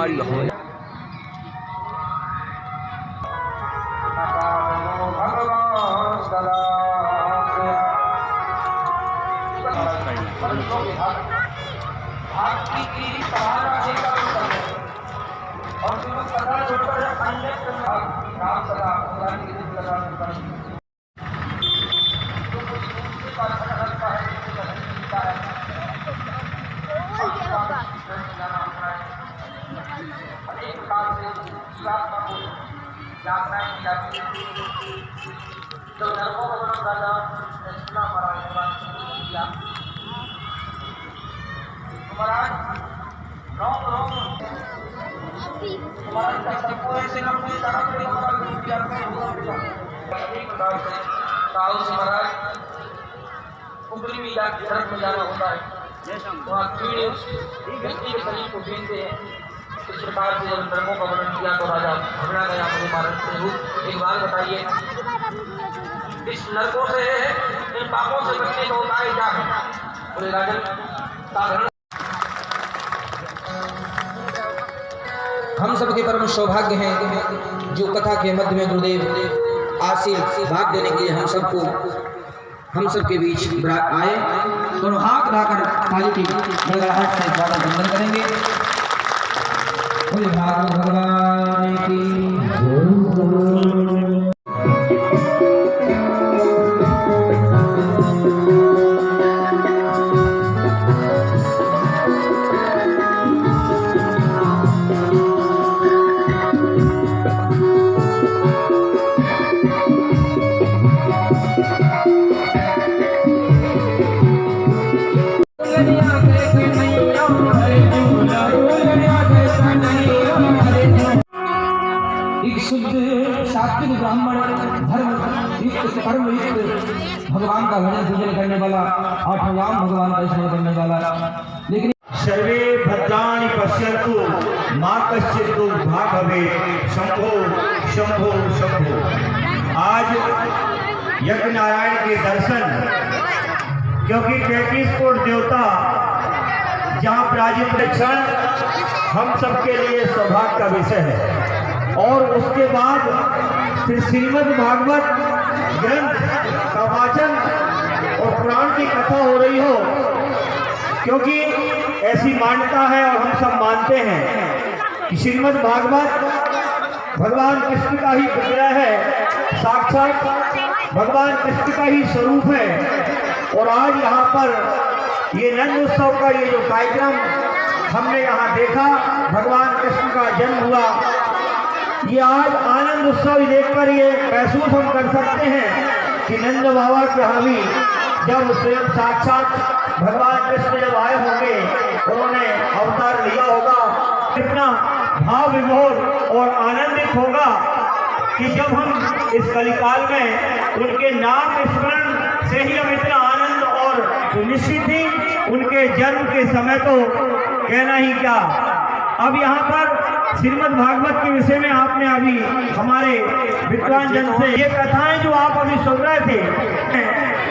कार्य हो। ऊपरी में धर्म में जाना होता है, वहाँ कीड़े उस व्यक्ति के शरीर को भेजते हैं। इस प्रकार से जब नरकों का वर्णन किया तो राजा घबरा गया, मुझे मारने से रूप। एक बात बताइए, इस नरकों से, इन पापों से बचने का उपाय क्या है? बोले राजन, साधारण हम सबके परम सौभाग्य हैं जो कथा के मध्य में गुरुदेव आशीष भाग देने के लिए हम सबके बीच आए। दोनों हाथ उठाकर ताली की गड़गड़ाहट से द्वारा वंदन करेंगे। बोले भागवत भगवान की ब्राह्मण धर्म युक्त कर्म युक्त भगवान का भजन पूजन करने वाला, आठवां भगवान का स्मरण करने वाला। लेकिन सर्वे भद्राणि पश्यन्तु मा कश्चित् दुर्भाग् भवेत्। शंभो शंभो शंभो। आज यज्ञ नारायण के दर्शन, क्योंकि 33 कोटि देवता जहाँ पराजित क्षण हम सबके लिए सौभाग्य का विषय है। और उसके बाद फिर श्रीमद् भागवत ग्रंथ का वाचन और पुराण की कथा हो रही हो, क्योंकि ऐसी मान्यता है और हम सब मानते हैं कि श्रीमद् भागवत भगवान कृष्ण का ही विग्रह है, साक्षात भगवान कृष्ण का ही स्वरूप है। और आज यहाँ पर ये नंद उत्सव का ये जो कार्यक्रम हमने यहाँ देखा, भगवान कृष्ण का जन्म हुआ, ये आज आनंद उत्सव देखकर ये महसूस हम कर सकते हैं कि नंद बाबा के हामी जब स्वयं साक्षात भगवान कृष्ण जब आए होंगे, उन्होंने अवतार लिया होगा, कितना भाव विभोर और आनंदित होगा कि जब हम इस कलिकाल में उनके नाम स्मरण से ही हम इतना आनंद और निश्चित ही उनके जन्म के समय तो कहना ही क्या। अब यहाँ पर श्रीमद् भागवत के विषय में आपने अभी हमारे विद्वान जन से ये कथाएं जो आप अभी सुन रहे थे,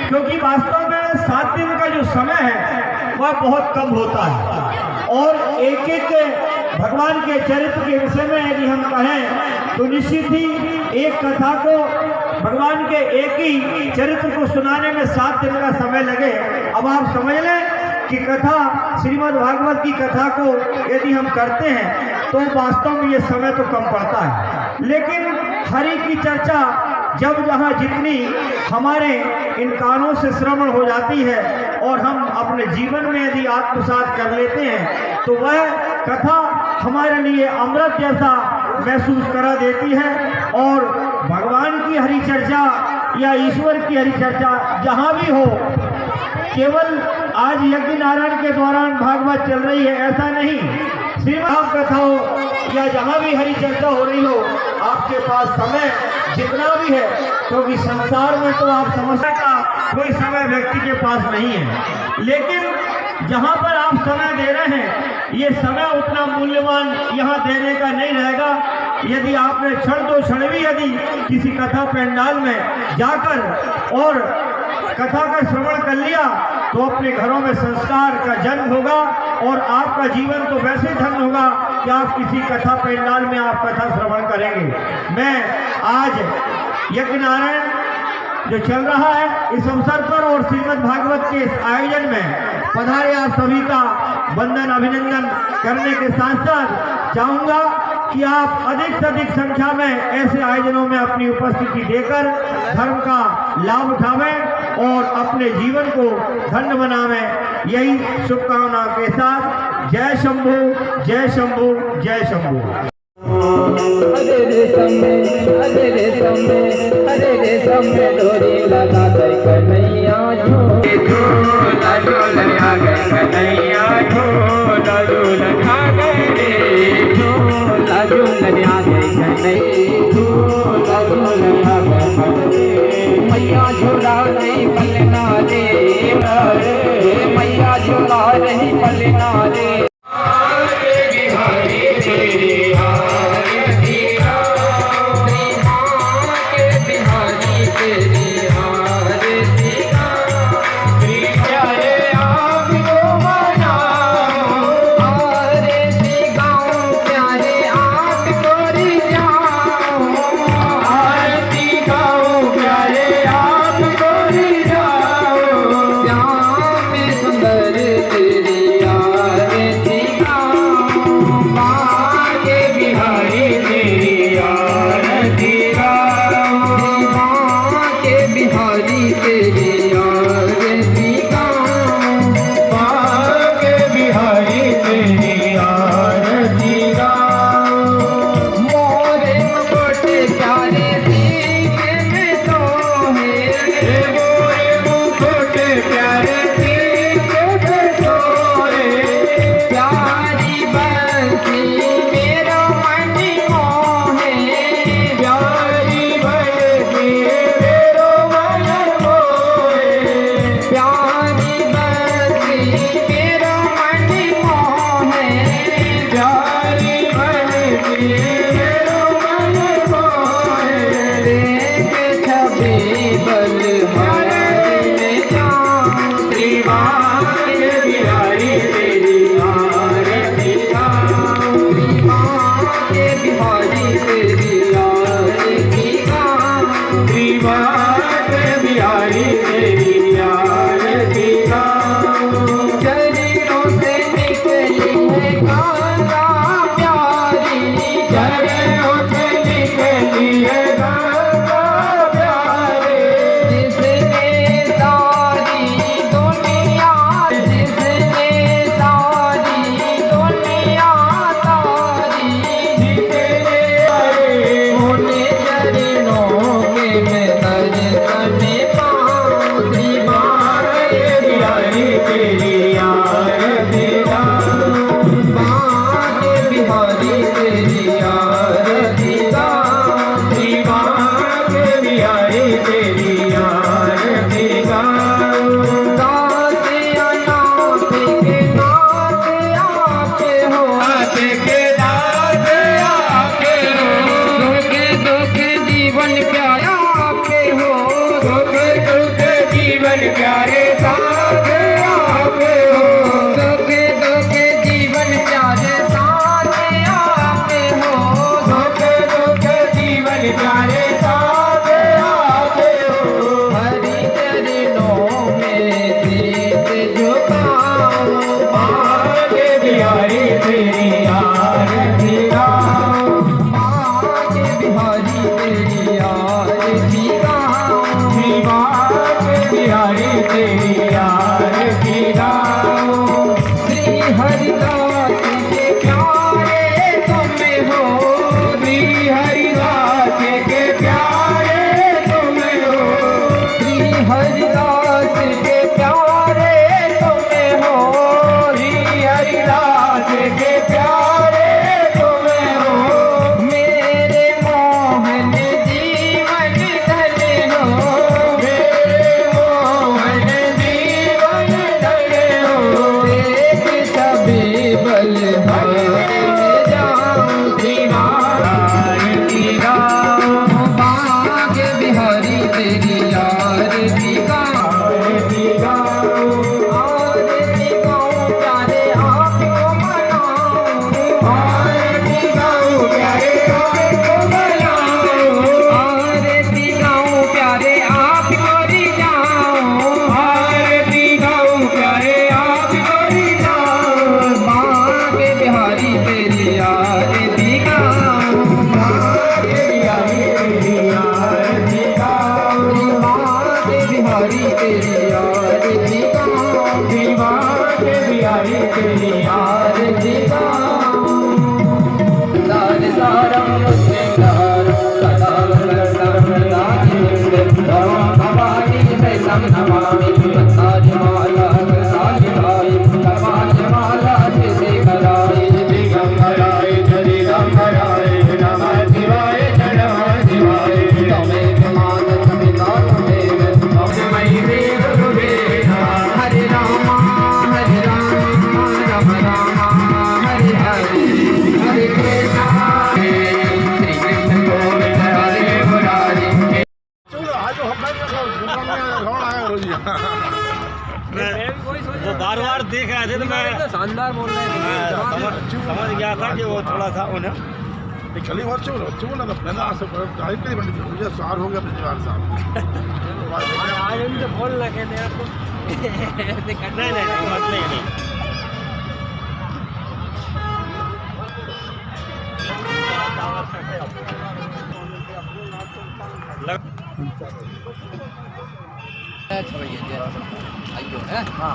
क्योंकि वास्तव में 7 दिन का जो समय है वह बहुत कम होता है। और एक एक भगवान के चरित्र के विषय में यदि हम कहें तो निश्चित ही एक कथा को, भगवान के एक ही चरित्र को सुनाने में 7 दिन का समय लगे। अब आप समझ लें कि कथा, श्रीमद् भागवत की कथा को यदि हम करते हैं तो वास्तव में ये समय तो कम पड़ता है। लेकिन हरि की चर्चा जब जहाँ जितनी हमारे इन कानों से श्रवण हो जाती है और हम अपने जीवन में यदि आत्मसात कर लेते हैं तो वह कथा हमारे लिए अमृत जैसा महसूस करा देती है। और भगवान की हरि चर्चा या ईश्वर की हरि चर्चा जहाँ भी हो, केवल आज यज्ञ नारायण के दौरान भागवत चल रही है ऐसा नहीं, श्रीमद् कथा हो या जहाँ भी हरि चर्चा हो रही हो, आपके पास समय जितना भी है, क्योंकि संसार में तो आप समझने का कोई समय व्यक्ति के पास नहीं है, लेकिन जहाँ पर आप समय दे रहे हैं ये समय उतना मूल्यवान यहाँ देने का नहीं रहेगा। यदि आपने क्षण दो क्षण भी यदि किसी कथा पंडाल में जाकर और कथा का श्रवण कर लिया तो अपने घरों में संस्कार का जन्म होगा और आपका जीवन तो वैसे धन्य होगा कि आप किसी कथा पंडाल में आप कथा श्रवण करेंगे। मैं आज यज्ञ नारायण जो चल रहा है इस अवसर पर और श्रीमद् भागवत के इस आयोजन में पधारे आप सभी का वंदन अभिनंदन करने के साथ साथ चाहूंगा कि आप अधिक से अधिक संख्या में ऐसे आयोजनों में अपनी उपस्थिति देकर धर्म का लाभ उठावें और अपने जीवन को धन्य बनावें। यही शुभकामना के साथ जय शंभू, जय शंभू, जय शंभू। हरे रेशम में डोरी लगा कर कन्हैया झूला झूला गए कन्हैया झूला झूला गए झूला झूला गए कन्हैया झूला झूला गए मैया झूला रही पलना रे मैया झूला रही पलना रे आई तेरी आरती सारम मुस्लिम सदा करतानी भवानी से सम नमामि ताजमाला ताजमाई ताजमाला से कराई दिगंबराय दिगंबराय नमः शिवाय नमः शिवाय तमेव मानस पिता तमेव तस्मै श्री गुरुदेव हरे राम राम राम हरे हरे हरे कृष्ण श्री कृष्ण गोविंद हरे मुरारी वो बार बार देख रहे थे तो मैं शानदार बोल रहे थे समझ गया था कि वो थोड़ा सा उन्हें चली बहुत चुप ना तो मैंने आज से गाड़ी के बंदी मुझे सार हो गया पिछले साल आज हम तो बोल लगे थे आपको नहीं नहीं आइयो है हाँ